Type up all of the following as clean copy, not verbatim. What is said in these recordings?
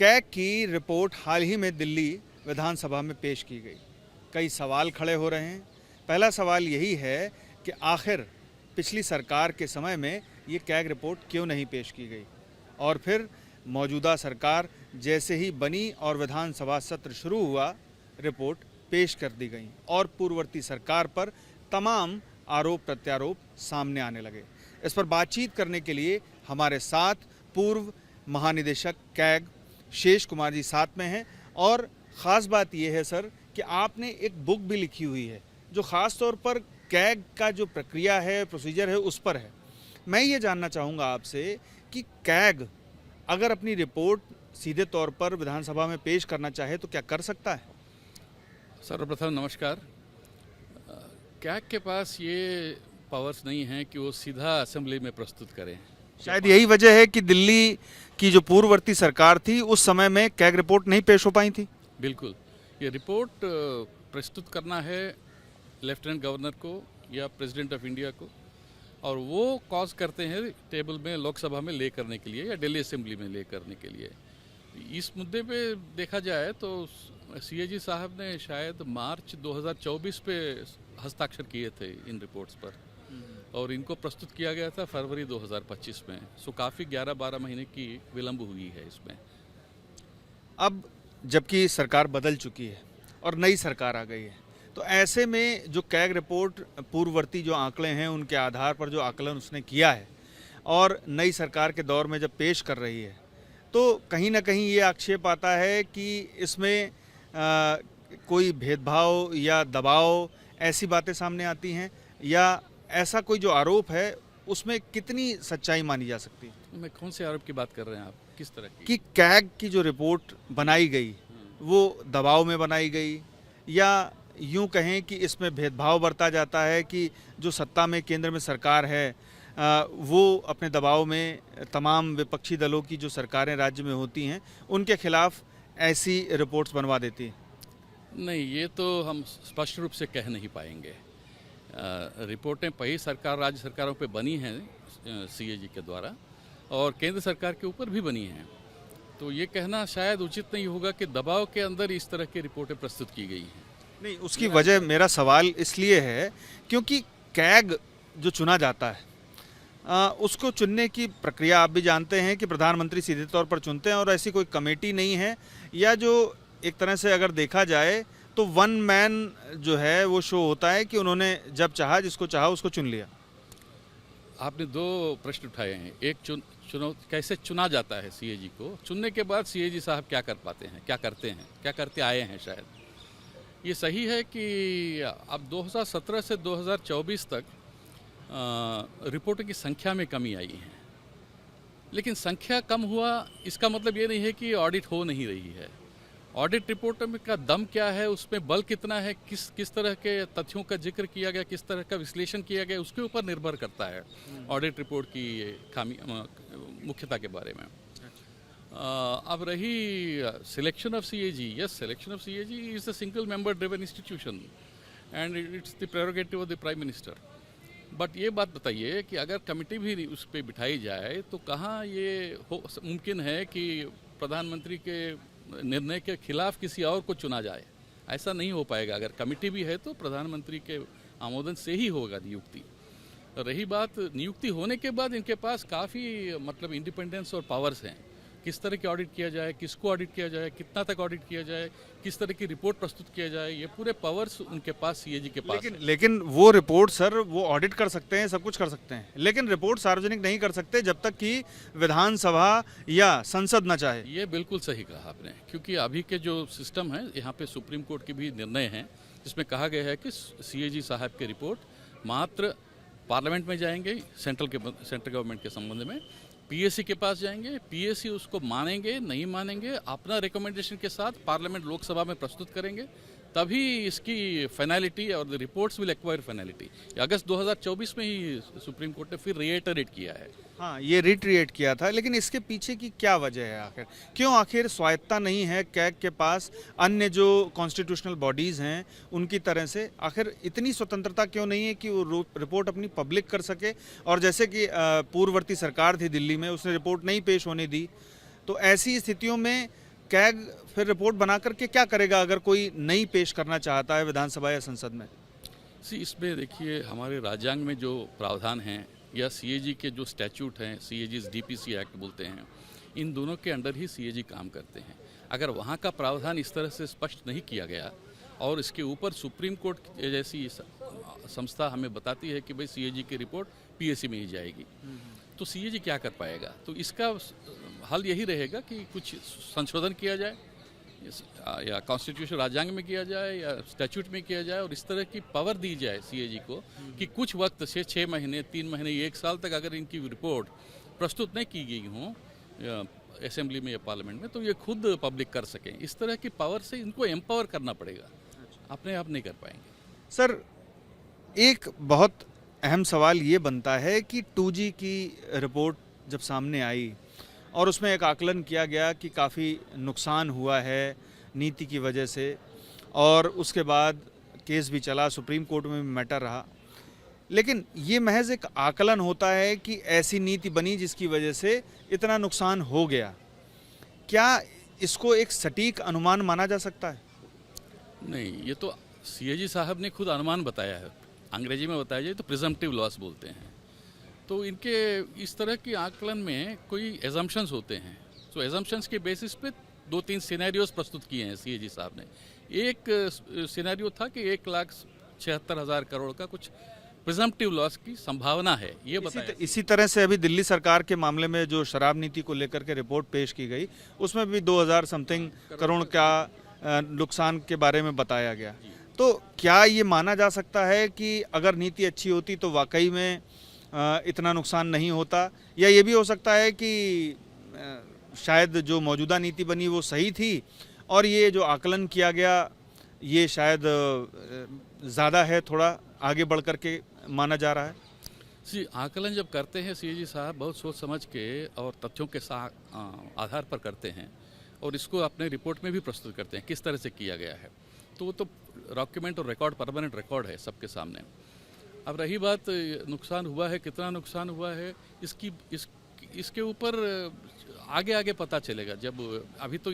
CAG की report हाल ही में दिल्ली विधानसभा में पेश की गई। कई सवाल खड़े हो रहे हैं। पहला सवाल यही है कि आखिर पिछली सरकार के समय में ये कैग रिपोर्ट क्यों नहीं पेश की गई, और फिर मौजूदा सरकार जैसे ही बनी और विधानसभा सत्र शुरू हुआ, रिपोर्ट पेश कर दी गई और पूर्ववर्ती सरकार पर तमाम आरोप प्रत्यारोप सामने आने लगे। इस पर बातचीत करने के लिए हमारे साथ पूर्व महानिदेशक कैग शेष कुमार जी साथ में हैं। और ख़ास बात यह है सर कि आपने एक बुक भी लिखी हुई है जो ख़ास तौर पर कैग का जो प्रक्रिया है, प्रोसीजर है, उस पर है। मैं ये जानना चाहूँगा आपसे कि कैग अगर अपनी रिपोर्ट सीधे तौर पर विधानसभा में पेश करना चाहे तो क्या कर सकता है? सर्वप्रथम नमस्कार। कैग के पास ये पावर्स नहीं हैं कि वो सीधा असेंबली में प्रस्तुत करें। शायद यही वजह है कि दिल्ली की जो पूर्ववर्ती सरकार थी उस समय में कैग रिपोर्ट नहीं पेश हो पाई थी। बिल्कुल, ये रिपोर्ट प्रस्तुत करना है लेफ्टिनेंट गवर्नर को या प्रेसिडेंट ऑफ इंडिया को, और वो कॉज करते हैं टेबल में लोकसभा में ले करने के लिए या दिल्ली असेंबली में ले करने के लिए। इस मुद्दे पे देखा जाए तो सीएजी साहब ने शायद मार्च 2024 पे हस्ताक्षर किए थे इन रिपोर्ट्स पर, और इनको प्रस्तुत किया गया था फरवरी 2025 में। सो काफ़ी 11-12 महीने की विलंब हुई है इसमें। अब जबकि सरकार बदल चुकी है और नई सरकार आ गई है, तो ऐसे में जो कैग रिपोर्ट पूर्ववर्ती जो आंकड़े हैं उनके आधार पर जो आकलन उसने किया है और नई सरकार के दौर में जब पेश कर रही है, तो कहीं ना कहीं ये आक्षेप आता है कि इसमें कोई भेदभाव या दबाव ऐसी बातें सामने आती हैं, या ऐसा कोई जो आरोप है उसमें कितनी सच्चाई मानी जा सकती है? मैं कौन से आरोप की बात कर रहे हैं आप, किस तरह की? कि कैग की जो रिपोर्ट बनाई गई वो दबाव में बनाई गई, या यूं कहें कि इसमें भेदभाव बरता जाता है कि जो सत्ता में केंद्र में सरकार है वो अपने दबाव में तमाम विपक्षी दलों की जो सरकारें राज्य में होती हैं उनके खिलाफ ऐसी रिपोर्ट्स बनवा देती हैं। नहीं, ये तो हम स्पष्ट रूप से कह नहीं पाएंगे। रिपोर्टें कई सरकार राज्य सरकारों पे बनी हैं सीएजी के द्वारा, और केंद्र सरकार के ऊपर भी बनी हैं, तो ये कहना शायद उचित नहीं होगा कि दबाव के अंदर इस तरह की रिपोर्टें प्रस्तुत की गई हैं। नहीं, उसकी वजह मेरा सवाल इसलिए है क्योंकि कैग जो चुना जाता है उसको चुनने की प्रक्रिया आप भी जानते हैं कि प्रधानमंत्री सीधे तौर पर चुनते हैं, और ऐसी कोई कमेटी नहीं है, या जो एक तरह से अगर देखा जाए तो वन मैन जो है वो शो होता है कि उन्होंने जब चाहा जिसको चाहा उसको चुन लिया। आपने दो प्रश्न उठाए हैं। एक कैसे चुना जाता है सीएजी को, चुनने के बाद सीएजी साहब क्या कर पाते हैं, क्या करते हैं, क्या करते आए हैं। शायद ये सही है कि अब 2017 से 2024 तक रिपोर्टों की संख्या में कमी आई है, लेकिन संख्या कम हुआ इसका मतलब ये नहीं है कि ऑडिट हो नहीं रही है। ऑडिट रिपोर्ट में का दम क्या है, उसमें बल कितना है, किस तरह के तथ्यों का जिक्र किया गया, किस तरह का विश्लेषण किया गया, उसके ऊपर निर्भर करता है ऑडिट रिपोर्ट की खामी मुख्यता के बारे में। अब रही selection of CAG, yes, selection of CAG is a single member driven institution and it's the prerogative of the prime minister. But ये बात बताइए कि अगर कमेटी भी उस पर बिठाई जाए तो कहाँ ये मुमकिन है कि प्रधानमंत्री के निर्णय के खिलाफ किसी और को चुना जाए? ऐसा नहीं हो पाएगा। अगर कमेटी भी है तो प्रधानमंत्री के आमोदन से ही होगा नियुक्ति। रही बात नियुक्ति होने के बाद इनके पास काफ़ी मतलब इंडिपेंडेंस और पावर्स हैं। किस तरह की ऑडिट किया जाए, किसको ऑडिट किया जाए, कितना तक ऑडिट किया जाए, किस तरह की रिपोर्ट प्रस्तुत किया जाए, ये पूरे पावर्स उनके पास सीएजी के पास है। लेकिन वो रिपोर्ट सर वो ऑडिट कर सकते हैं, सब कुछ कर सकते हैं, लेकिन रिपोर्ट सार्वजनिक नहीं कर सकते जब तक कि विधानसभा या संसद न चाहे। ये बिल्कुल सही कहा आपने, क्योंकि अभी के जो सिस्टम है यहाँ पे सुप्रीम कोर्ट की भी निर्णय है जिसमें कहा गया है कि सीएजी साहब की रिपोर्ट मात्र पार्लियामेंट में जाएंगे, सेंट्रल गवर्नमेंट के संबंध में, पीएससी के पास जाएंगे, पीएससी उसको मानेंगे नहीं मानेंगे, अपना रिकमेंडेशन के साथ पार्लियामेंट लोकसभा में प्रस्तुत करेंगे, तभी इसकी फाइनलिटी और the reports will acquire finality. अगस्त 2024 में ही सुप्रीम कोर्ट ने फिर रिएटरेट किया है। हाँ, ये रिट्रिएट किया था, लेकिन इसके पीछे की क्या वजह है आखिर? क्यों आखिर स्वायत्ता नहीं है कैग के पास अन्य जो कॉन्स्टिट्यूशनल बॉडीज़ हैं उनकी तरह से? आखिर इतनी स्वतंत्रता क्यों नहीं है कि वो रिपोर्ट अपनी पब्लिक कर सके? और जैसे कि पूर्ववर्ती सरकार थी दिल्ली में, उसने रिपोर्ट नहीं पेश होने दी, तो ऐसी स्थितियों में कैग फिर रिपोर्ट बना करके क्या करेगा अगर कोई नई पेश करना चाहता है विधानसभा या संसद में? इसमें देखिए हमारे राज्यांग में जो प्रावधान हैं या सीएजी के जो स्टैट्यूट हैं, सीएजी डीपीसी एक्ट बोलते हैं, इन दोनों के अंडर ही सीएजी काम करते हैं। अगर वहाँ का प्रावधान इस तरह से स्पष्ट नहीं किया गया और इसके ऊपर सुप्रीम कोर्ट जैसी संस्था हमें बताती है कि भाई सीएजी की रिपोर्ट पीएसी में ही जाएगी, तो सीएजी क्या कर पाएगा? तो इसका हल यही रहेगा कि कुछ संशोधन किया जाए या कॉन्स्टिट्यूशन राज्यांग में किया जाए या स्टैट्यूट में किया जाए और इस तरह की पावर दी जाए सीएजी को कि कुछ वक्त से 6 महीने, 3 महीने, 1 साल तक अगर इनकी रिपोर्ट प्रस्तुत नहीं की गई हो असेंबली में या पार्लियामेंट में, तो ये खुद पब्लिक कर सकें। इस तरह की पावर से इनको एम्पावर करना पड़ेगा, अपने आप नहीं कर पाएंगे। सर, एक बहुत अहम सवाल ये बनता है कि 2G की रिपोर्ट जब सामने आई और उसमें एक आकलन किया गया कि काफ़ी नुकसान हुआ है नीति की वजह से, और उसके बाद केस भी चला, सुप्रीम कोर्ट में भी मैटर रहा, लेकिन ये महज एक आकलन होता है कि ऐसी नीति बनी जिसकी वजह से इतना नुकसान हो गया। क्या इसको एक सटीक अनुमान माना जा सकता है? नहीं, ये तो सीएजी साहब ने खुद अनुमान बताया है। अंग्रेजी में बताया जाए तो प्रिजम्पटिव लॉस बोलते हैं। तो इनके इस तरह के आकलन में कोई एजम्पशंस होते हैं, तो एजम्पशंस के बेसिस पे 2-3 सिनेरियोज प्रस्तुत किए हैं सीएजी साहब ने। एक सिनेरियो था कि 1,76,000 करोड़ का कुछ प्रिजम्पटिव लॉस की संभावना है, ये बताया। इसी तरह से अभी दिल्ली सरकार के मामले में जो शराब नीति को लेकर के रिपोर्ट पेश की गई, उसमें भी 2,000 समथिंग करोड़ का नुकसान के बारे में बताया गया। तो क्या ये माना जा सकता है कि अगर नीति अच्छी होती तो वाकई में इतना नुकसान नहीं होता, या ये भी हो सकता है कि शायद जो मौजूदा नीति बनी वो सही थी और ये जो आकलन किया गया ये शायद ज़्यादा है, थोड़ा आगे बढ़ कर के माना जा रहा है? जी, आकलन जब करते हैं सीएजी साहब बहुत सोच समझ के और तथ्यों के साथ आधार पर करते हैं और इसको अपने रिपोर्ट में भी प्रस्तुत करते हैं किस तरह से किया गया है। तो वो तो डॉक्यूमेंट और रिकॉर्ड, परमानेंट रिकॉर्ड है सबके सामने। अब रही बात नुकसान हुआ है, कितना नुकसान हुआ है, इसके ऊपर आगे पता चलेगा। जब अभी तो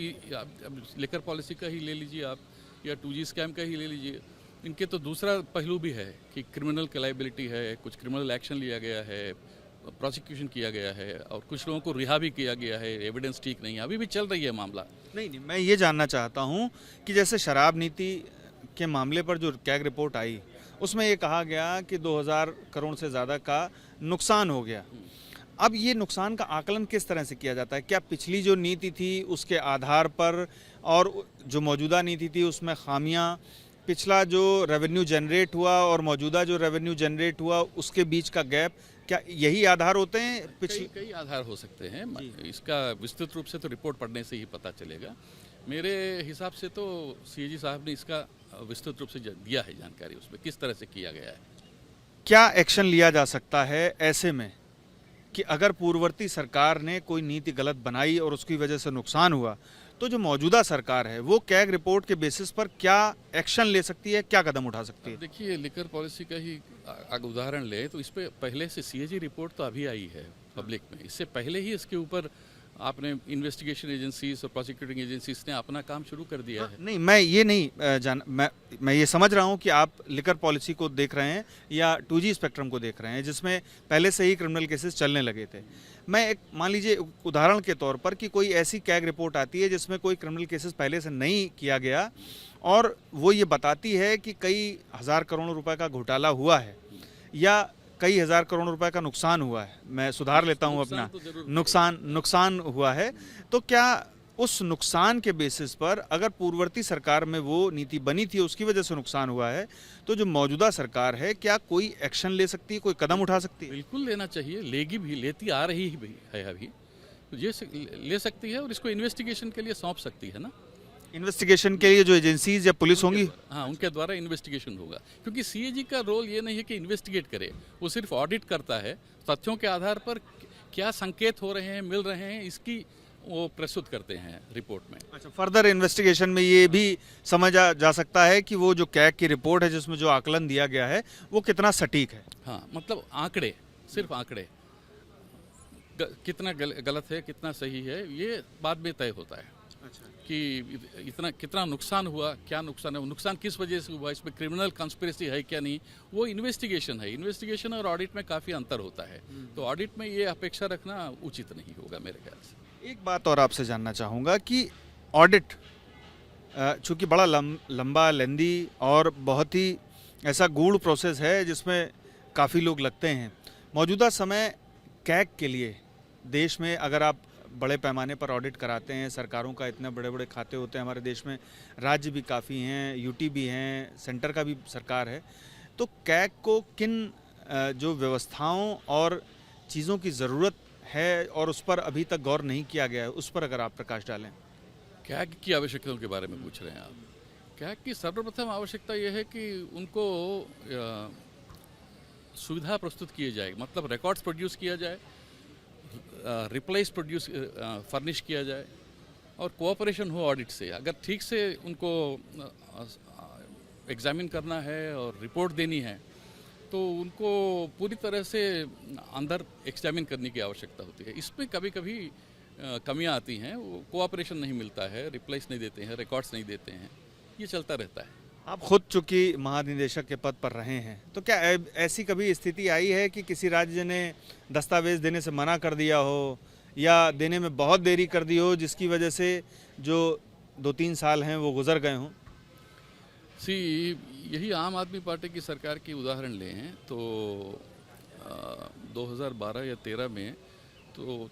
लिकर पॉलिसी का ही ले लीजिए आप या 2G स्कैम का ही ले लीजिए, इनके तो दूसरा पहलू भी है कि क्रिमिनल लायबिलिटी है, कुछ क्रिमिनल एक्शन लिया गया है, प्रोसिक्यूशन किया गया है और कुछ लोगों को रिहा भी किया गया है, एविडेंस ठीक नहीं है, अभी भी चल रही है मामला। नहीं, मैं ये जानना चाहता हूँ कि जैसे शराब नीति के मामले पर जो कैग रिपोर्ट आई उसमें ये कहा गया कि 2,000 करोड़ से ज़्यादा का नुकसान हो गया। अब ये नुकसान का आकलन किस तरह से किया जाता है? क्या पिछली जो नीति थी उसके आधार पर और जो मौजूदा नीति थी उसमें खामियां, पिछला जो रेवेन्यू जनरेट हुआ और मौजूदा जो रेवेन्यू जनरेट हुआ उसके बीच का गैप, क्या यही आधार होते हैं? कई आधार हो सकते हैं। इसका विस्तृत रूप से तो रिपोर्ट पढ़ने से ही पता चलेगा। मेरे हिसाब से तो सीएजी साहब ने इसका विस्तृत रूप से दिया है जानकारी, उसमें किस तरह से किया गया है। क्या एक्शन लिया जा सकता है ऐसे में कि अगर पूर्ववर्ती सरकार ने कोई नीति गलत बनाई और उसकी वजह से नुकसान हुआ, तो जो मौजूदा सरकार है वो कैग रिपोर्ट के बेसिस पर क्या एक्शन ले सकती है, क्या कदम उठा सकती है? देखिए, लिकर पॉलिसी का ही अगर उदाहरण ले तो इस पे पहले से सीएजी रिपोर्ट तो अभी आई है पब्लिक में। इससे पहले ही इसके ऊपर आपने इन्वेस्टिगेशन एजेंसीज और प्रोसिक्यूटिंग एजेंसीज ने अपना काम शुरू कर दिया है। नहीं, मैं ये नहीं मैं ये समझ रहा हूँ कि आप लिकर पॉलिसी को देख रहे हैं या 2G स्पेक्ट्रम को देख रहे हैं जिसमें पहले से ही क्रिमिनल केसेस चलने लगे थे। मैं एक मान लीजिए उदाहरण के तौर पर कि कोई ऐसी कैग रिपोर्ट आती है जिसमें कोई क्रिमिनल केसेस पहले से नहीं किया गया और वो ये बताती है कि कई हज़ार करोड़ रुपए का घोटाला हुआ है या कई हज़ार करोड़ रुपए का नुकसान हुआ है, मैं सुधार लेता हूं अपना, नुकसान हुआ है, तो क्या उस नुकसान के बेसिस पर अगर पूर्ववर्ती सरकार में वो नीति बनी थी उसकी वजह से नुकसान हुआ है, तो जो मौजूदा सरकार है क्या कोई एक्शन ले सकती है, कोई कदम उठा सकती है? बिल्कुल लेना चाहिए, लेगी भी, लेती आ रही भी है अभी, तो ये ले सकती है और इसको इन्वेस्टिगेशन के लिए सौंप सकती है ना। इन्वेस्टिगेशन के लिए जो एजेंसीज या पुलिस होंगी, हाँ, उनके द्वारा इन्वेस्टिगेशन होगा, क्योंकि सीएजी का रोल ये नहीं है कि इन्वेस्टिगेट करे, वो सिर्फ ऑडिट करता है। तथ्यों के आधार पर क्या संकेत हो रहे हैं, मिल रहे हैं, इसकी वो प्रस्तुत करते हैं रिपोर्ट में। अच्छा, फर्दर इन्वेस्टिगेशन में ये भी समझा जा सकता है कि वो जो कैग की रिपोर्ट है जिसमें जो आकलन दिया गया है वो कितना सटीक है। हाँ, मतलब आंकड़े, सिर्फ आंकड़े, कितना गलत है कितना सही है ये बाद में तय होता है। कि इतना कितना नुकसान हुआ, क्या नुकसान है, वो नुकसान किस वजह से हुआ, इसमें क्रिमिनल कॉन्स्पिरेसी है क्या नहीं, वो इन्वेस्टिगेशन है। इन्वेस्टिगेशन और ऑडिट में काफ़ी अंतर होता है, तो ऑडिट में ये अपेक्षा रखना उचित नहीं होगा मेरे ख्याल से। एक बात और आपसे जानना चाहूँगा कि ऑडिट चूँकि बड़ा लंबा लेंदी और बहुत ही ऐसा गूढ़ प्रोसेस है जिसमें काफ़ी लोग लगते हैं। मौजूदा समय कैग के लिए देश में अगर आप बड़े पैमाने पर ऑडिट कराते हैं, सरकारों का इतने बड़े बड़े खाते होते हैं हमारे देश में, राज्य भी काफ़ी हैं, यूटी भी हैं, सेंटर का भी सरकार है, तो कैग को किन जो व्यवस्थाओं और चीज़ों की ज़रूरत है और उस पर अभी तक गौर नहीं किया गया है, उस पर अगर आप प्रकाश डालें। कैग की आवश्यकताओं के बारे में पूछ रहे हैं आप। कैग की सर्वप्रथम आवश्यकता यह है कि उनको सुविधा प्रस्तुत किए जाए, मतलब रिकॉर्ड्स प्रोड्यूस किया जाए, रिप्लेस प्रोड्यूस फर्निश किया जाए और कोऑपरेशन हो ऑडिट से। अगर ठीक से उनको एग्जामिन करना है और रिपोर्ट देनी है तो उनको पूरी तरह से अंदर एग्जामिन करने की आवश्यकता होती है। इसमें कभी कभी कमियां आती हैं, वो कोऑपरेशन नहीं मिलता है, रिप्लेस नहीं देते हैं, रिकॉर्ड्स नहीं देते हैं, ये चलता रहता है। आप खुद चूंकि महानिदेशक के पद पर रहे हैं, तो क्या ऐसी कभी स्थिति आई है कि किसी राज्य ने दस्तावेज देने से मना कर दिया हो या देने में बहुत देरी कर दी हो, जिसकी वजह से जो 2-3 साल हैं वो गुजर गए हों? यही आम आदमी पार्टी की सरकार की उदाहरण लें तो 2012 या 13 में तो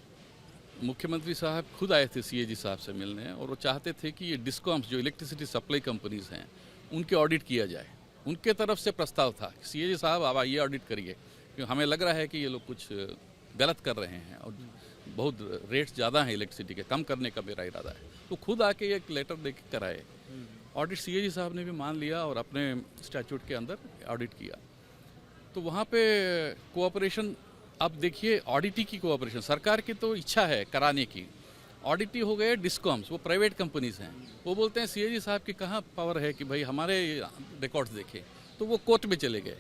मुख्यमंत्री साहब खुद आए थे सीएजी साहब से मिलने और वो चाहते थे कि ये डिस्कॉम्स जो इलेक्ट्रिसिटी सप्लाई कंपनीज हैं उनके ऑडिट किया जाए। उनके तरफ से प्रस्ताव था सीएजी साहब आप आइए ऑडिट करिए, क्योंकि हमें लग रहा है कि ये लोग कुछ गलत कर रहे हैं और बहुत रेट्स ज़्यादा हैं इलेक्ट्रिसिटी के, कम करने का मेरा इरादा है। तो खुद आके एक लेटर दे कर आए, ऑडिट सीएजी साहब ने भी मान लिया और अपने स्टैट्यूट के अंदर ऑडिट किया। तो वहाँ पे कोऑपरेशन, अब देखिए ऑडिटी की कोऑपरेशन, सरकार की तो इच्छा है कराने की, ऑडिटी हो गए डिस्कॉम्स, वो प्राइवेट कंपनीज हैं, वो बोलते हैं सीएजी साहब की कहाँ पावर है कि भाई हमारे रिकॉर्ड्स देखें, तो वो कोर्ट में चले गए।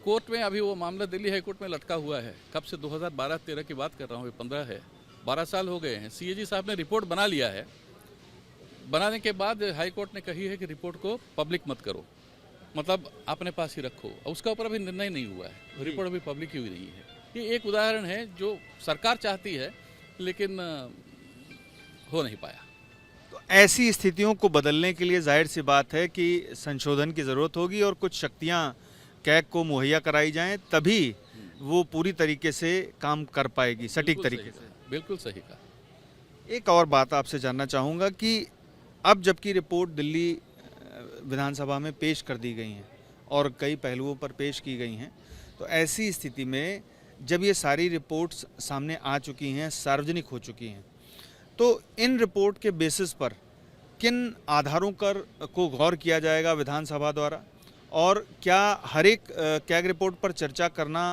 कोर्ट में अभी वो मामला दिल्ली हाई कोर्ट में लटका हुआ है, कब से 2012-13 की बात कर रहा हूँ, ये 15 है, 12 साल हो गए हैं। सीएजी साहब ने रिपोर्ट बना लिया है, बनाने के बाद हाई कोर्ट ने कही है कि रिपोर्ट को पब्लिक मत करो, मतलब अपने पास ही रखो, और उसका ऊपर अभी निर्णय नहीं हुआ है, रिपोर्ट अभी पब्लिक ही हुई नहीं है। ये एक उदाहरण है जो सरकार चाहती है लेकिन हो नहीं पाया। तो ऐसी स्थितियों को बदलने के लिए जाहिर सी बात है कि संशोधन की ज़रूरत होगी और कुछ शक्तियां कैग को मुहैया कराई जाएं, तभी वो पूरी तरीके से काम कर पाएगी, सटीक तरीके से। बिल्कुल सही कहा। एक और बात आपसे जानना चाहूँगा कि अब जबकि रिपोर्ट दिल्ली विधानसभा में पेश कर दी गई हैं और कई पहलुओं पर पेश की गई हैं, तो ऐसी स्थिति में जब ये सारी रिपोर्ट्स सामने आ चुकी हैं, सार्वजनिक हो चुकी हैं, तो इन रिपोर्ट के बेसिस पर किन आधारों को गौर किया जाएगा विधानसभा द्वारा, और क्या हर एक कैग रिपोर्ट पर चर्चा करना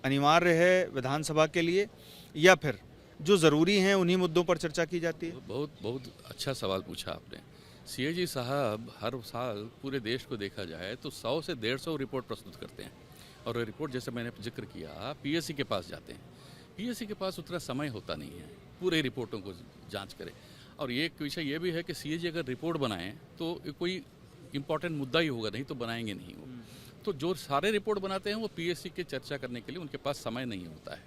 अनिवार्य है विधानसभा के लिए, या फिर जो ज़रूरी हैं उन्हीं मुद्दों पर चर्चा की जाती है? बहुत बहुत अच्छा सवाल पूछा आपने। सीएजी साहब हर साल पूरे देश को देखा जाए तो 100 से 150 रिपोर्ट प्रस्तुत करते हैं, और ये रिपोर्ट जैसे मैंने जिक्र किया पीएससी के पास जाते हैं। पीएससी के पास उतना समय होता नहीं है पूरे रिपोर्टों को जांच करे, और एक विषय ये भी है कि सीएजी अगर रिपोर्ट बनाएं तो कोई इम्पोर्टेंट मुद्दा ही होगा, नहीं तो बनाएंगे नहीं वो। तो जो सारे रिपोर्ट बनाते हैं वो पीएससी के चर्चा करने के लिए उनके पास समय नहीं होता है,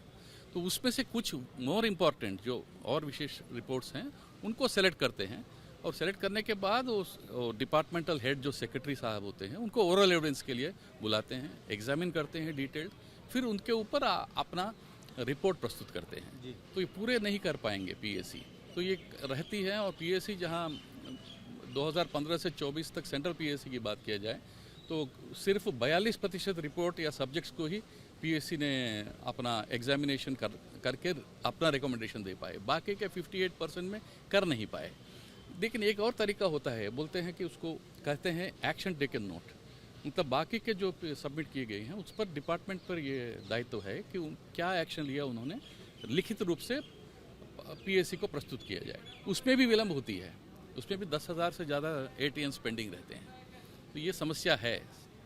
तो उसमें से कुछ मोर इम्पॉर्टेंट जो और विशेष रिपोर्ट्स हैं उनको सेलेक्ट करते हैं, और सेलेक्ट करने के बाद वो डिपार्टमेंटल हेड जो सेक्रेटरी साहब होते हैं उनको ओरल एविडेंस के लिए बुलाते हैं, एग्जामिन करते हैं डिटेल्ड, फिर उनके ऊपर अपना रिपोर्ट प्रस्तुत करते हैं। तो ये पूरे नहीं कर पाएंगे पीएससी, तो ये रहती है। और पीएससी जहां 2015 से 24 तक सेंट्रल पीएससी की बात किया जाए तो सिर्फ 42% रिपोर्ट या सब्जेक्ट्स को ही पीएससी ने अपना एग्जामिनेशन करके अपना रिकमेंडेशन दे पाए, बाकी के 58% में कर नहीं पाए। लेकिन एक और तरीका होता है, बोलते हैं कि उसको कहते हैं एक्शन टेकन नोट, मतलब बाकी के जो सबमिट किए गए हैं उस पर डिपार्टमेंट पर ये दायित्व है कि क्या एक्शन लिया उन्होंने, लिखित रूप से पीएससी को प्रस्तुत किया जाए। उसमें भी विलम्ब होती है, उसमें भी 10,000 से ज़्यादा एटीएम्स पेंडिंग रहते हैं, तो ये समस्या है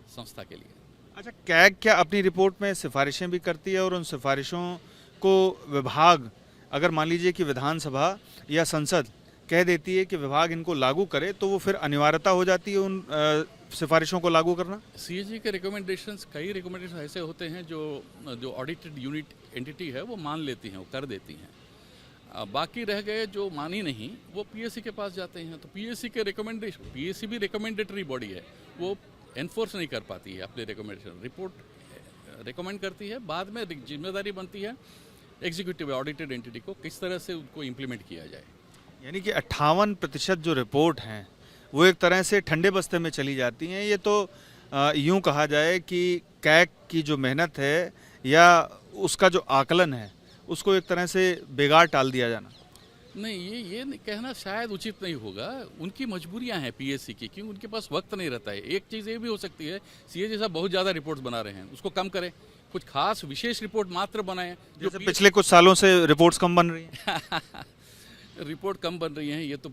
संस्था के लिए। अच्छा, कैग क्या अपनी रिपोर्ट में सिफारिशें भी करती है, और उन सिफारिशों को विभाग, अगर मान लीजिए कि विधानसभा या संसद कह देती है कि विभाग इनको लागू करे, तो वो फिर अनिवार्यता हो जाती है उन सिफारिशों को लागू करना? सीएजी के रिकमेंडेशंस, कई रिकमेंडेशन ऐसे होते हैं जो जो ऑडिटेड यूनिट एंटिटी है वो मान लेती हैं, वो कर देती हैं। बाकी रह गए जो मानी नहीं, वो पीएससी के पास जाते हैं। तो पीएससी के रिकमेंडेशन, पीएससी भी रिकमेंडेटरी बॉडी है, वो एनफोर्स नहीं कर पाती है अपने रिकमेंडेशन। रिपोर्ट रिकमेंड करती है, बाद में जिम्मेदारी बनती है एग्जीक्यूटिव ऑडिटेड एंटिटी को किस तरह से उनको इम्प्लीमेंट किया जाए। यानी कि 58% जो रिपोर्ट हैं वो एक तरह से ठंडे बस्ते में चली जाती हैं। ये तो यूं कहा जाए कि कैग की जो मेहनत है या उसका जो आकलन है उसको एक तरह से बेगार टाल दिया जाना। नहीं, ये नहीं कहना शायद उचित नहीं होगा। उनकी मजबूरियां हैं पीएससी की, क्योंकि उनके पास वक्त नहीं रहता है। एक चीज़ ये भी हो सकती है, सीएजी साहब बहुत ज़्यादा रिपोर्ट्स बना रहे हैं, उसको कम करें, कुछ खास विशेष रिपोर्ट मात्र बनाएं। जैसे पिछले कुछ सालों से रिपोर्ट्स कम बन रही हैं। रिपोर्ट कम बन रही हैं, ये तो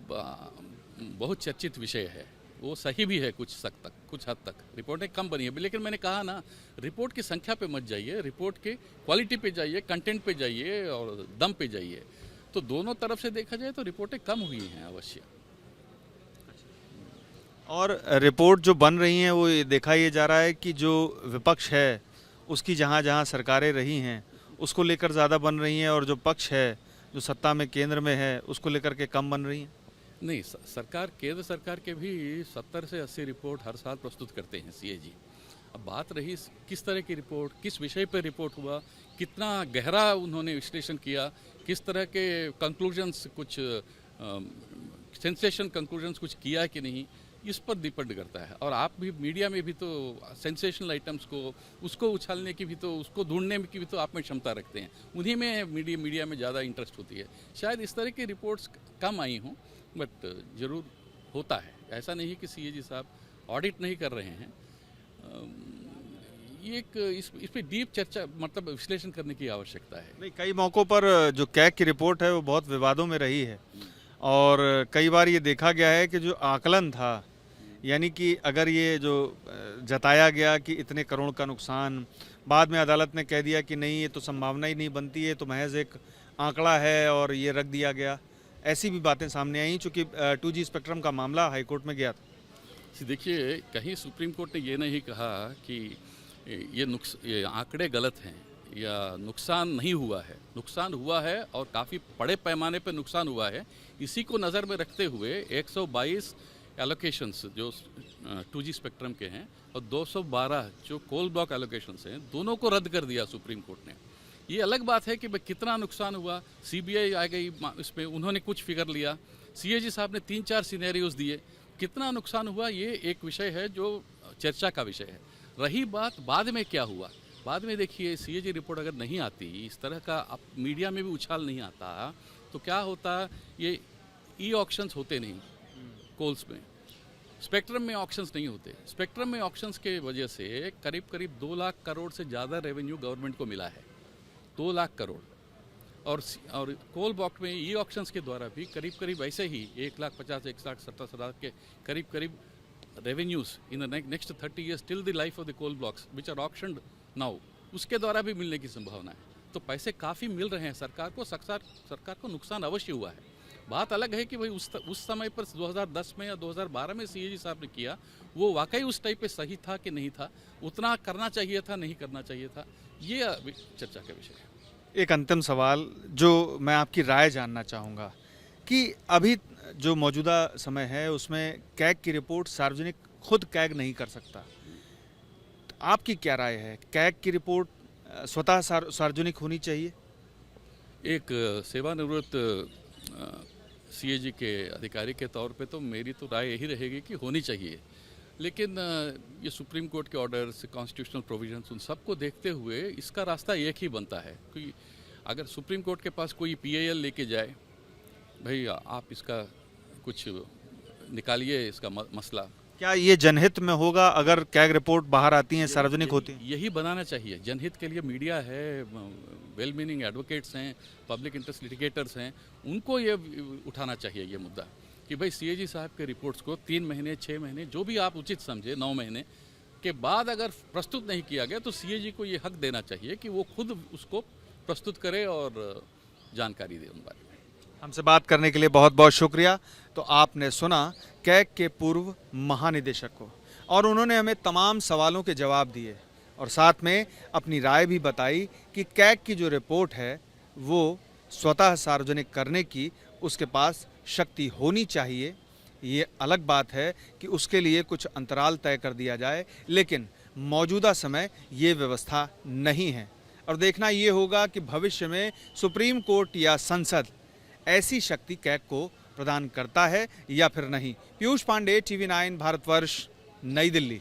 बहुत चर्चित विषय है। वो सही भी है कुछ हद तक रिपोर्टें कम बनी है। लेकिन मैंने कहा ना, रिपोर्ट की संख्या पे मत जाइए, रिपोर्ट के क्वालिटी पे जाइए, कंटेंट पे जाइए और दम पे जाइए। तो दोनों तरफ से देखा जाए तो रिपोर्टें कम हुई हैं अवश्य। और रिपोर्ट जो बन रही हैं वो देखा ये जा रहा है कि जो विपक्ष है उसकी जहाँ जहाँ सरकारें रही हैं उसको लेकर ज़्यादा बन रही हैं, और जो पक्ष है जो सत्ता में केंद्र में है उसको लेकर के कम बन रही हैं। नहीं, सरकार, केंद्र सरकार के भी 70 से 80 रिपोर्ट हर साल प्रस्तुत करते हैं सीएजी। अब बात रही किस तरह की रिपोर्ट, किस विषय पर रिपोर्ट हुआ, कितना गहरा उन्होंने विश्लेषण किया, किस तरह के कंक्लूजन्स, कुछ सेंसेशन कंक्लूजन्स कुछ किया कि नहीं, इस पर डिपेंड करता है। और आप भी मीडिया में भी तो सेंसेशनल आइटम्स को, उसको उछालने की भी तो, उसको ढूंढने की भी तो आप में क्षमता रखते हैं। उन्हीं में मीडिया में ज़्यादा इंटरेस्ट होती है। शायद इस तरह की रिपोर्ट्स कम आई हों, बट ज़रूर होता है। ऐसा नहीं कि सीएजी साहब ऑडिट नहीं कर रहे हैं। ये एक इस पे डीप चर्चा, मतलब विश्लेषण करने की आवश्यकता है। नहीं, कई मौक़ों पर जो कैग की रिपोर्ट है वो बहुत विवादों में रही है, और कई बार ये देखा गया है कि जो आकलन था, यानी कि अगर ये जो जताया गया कि इतने करोड़ का नुकसान, बाद में अदालत ने कह दिया कि नहीं, ये तो संभावना ही नहीं बनती है, तो महज एक आंकड़ा है और ये रख दिया गया। ऐसी भी बातें सामने आई, चूँकि 2G स्पेक्ट्रम का मामला हाईकोर्ट में गया था। देखिए, कहीं सुप्रीम कोर्ट ने ये नहीं कहा कि ये आंकड़े गलत हैं या नुकसान नहीं हुआ है। नुकसान हुआ है और काफ़ी बड़े पैमाने पर नुकसान हुआ है। इसी को नज़र में रखते हुए 122 एलोकेशंस जो 2G स्पेक्ट्रम के हैं और 212 जो कोल ब्लॉक एलोकेशंस हैं, दोनों को रद्द कर दिया सुप्रीम कोर्ट ने। ये अलग बात है कि भाई कितना नुकसान हुआ, सीबीआई आ गई इसमें, उन्होंने कुछ फिगर लिया, सीएजी साहब ने 3-4 सिनेरियोज दिए, कितना नुकसान हुआ ये एक विषय है जो चर्चा का विषय है। रही बात बाद में क्या हुआ, बाद में देखिए, सीएजी रिपोर्ट अगर नहीं आती, इस तरह का अब मीडिया में भी उछाल नहीं आता, तो क्या होता, ये ई ऑक्शंस होते नहीं कोल्स में, स्पेक्ट्रम में ऑक्शंस नहीं होते। स्पेक्ट्रम में ऑक्शंस के वजह से करीब 2 लाख करोड़ से ज़्यादा रेवेन्यू गवर्नमेंट को मिला है, 2 लाख करोड़। और कोल ब्लॉक में ई ऑक्शंस के द्वारा भी करीब ऐसे ही 1,50,000-1,60,000 के करीब revenues in the next 30 years till the life of the coal blocks which are auctioned now, उसके द्वारा भी मिलने की संभावना है। तो पैसे काफ़ी मिल रहे हैं सरकार को नुकसान अवश्य हुआ है। बात अलग है कि भाई उस समय पर 2010 में या 2012 में सीएजी साहब ने किया, वो वाकई उस टाइप पे सही था कि नहीं था, उतना करना चाहिए था, नहीं करना चाहिए था, ये चर्चा का विषय है। एक अंतिम सवाल जो मैं आपकी राय जानना चाहूँगा कि अभी जो मौजूदा समय है उसमें कैग की रिपोर्ट सार्वजनिक खुद कैग नहीं कर सकता, तो आपकी क्या राय है? कैग की रिपोर्ट स्वतः सार्वजनिक होनी चाहिए? एक सेवानिवृत्त सीएजी के अधिकारी के तौर पे तो मेरी तो राय यही रहेगी कि होनी चाहिए। लेकिन ये सुप्रीम कोर्ट के ऑर्डर्स, कॉन्स्टिट्यूशनल प्रोविजंस, उन सबको देखते हुए इसका रास्ता एक ही बनता है कि अगर सुप्रीम कोर्ट के पास कोई पीएएल लेके जाए, भाई आप इसका कुछ निकालिए इसका मसला, क्या ये जनहित में होगा अगर कैग रिपोर्ट बाहर आती हैं, सार्वजनिक होती हैं? यही बनाना चाहिए। जनहित के लिए मीडिया है, वेल मीनिंग एडवोकेट्स हैं, पब्लिक इंटरेस्ट लिटिगेटर्स हैं, उनको ये उठाना चाहिए ये मुद्दा कि भाई सीएजी साहब के रिपोर्ट्स को 3 महीने, 6 महीने, जो भी आप उचित समझे, 9 महीने के बाद अगर प्रस्तुत नहीं किया गया तो सीएजी को ये हक देना चाहिए कि वो खुद उसको प्रस्तुत करे और जानकारी दे उन बारे में। हमसे बात करने के लिए बहुत बहुत शुक्रिया। तो आपने सुना कैग के पूर्व महानिदेशक को, और उन्होंने हमें तमाम सवालों के जवाब दिए और साथ में अपनी राय भी बताई कि कैग की जो रिपोर्ट है वो स्वतः सार्वजनिक करने की उसके पास शक्ति होनी चाहिए। ये अलग बात है कि उसके लिए कुछ अंतराल तय कर दिया जाए, लेकिन मौजूदा समय ये व्यवस्था नहीं है। और देखना ये होगा कि भविष्य में सुप्रीम कोर्ट या संसद ऐसी शक्ति कैग को प्रदान करता है या फिर नहीं। पीयूष पांडे, TV9 भारतवर्ष, नई दिल्ली।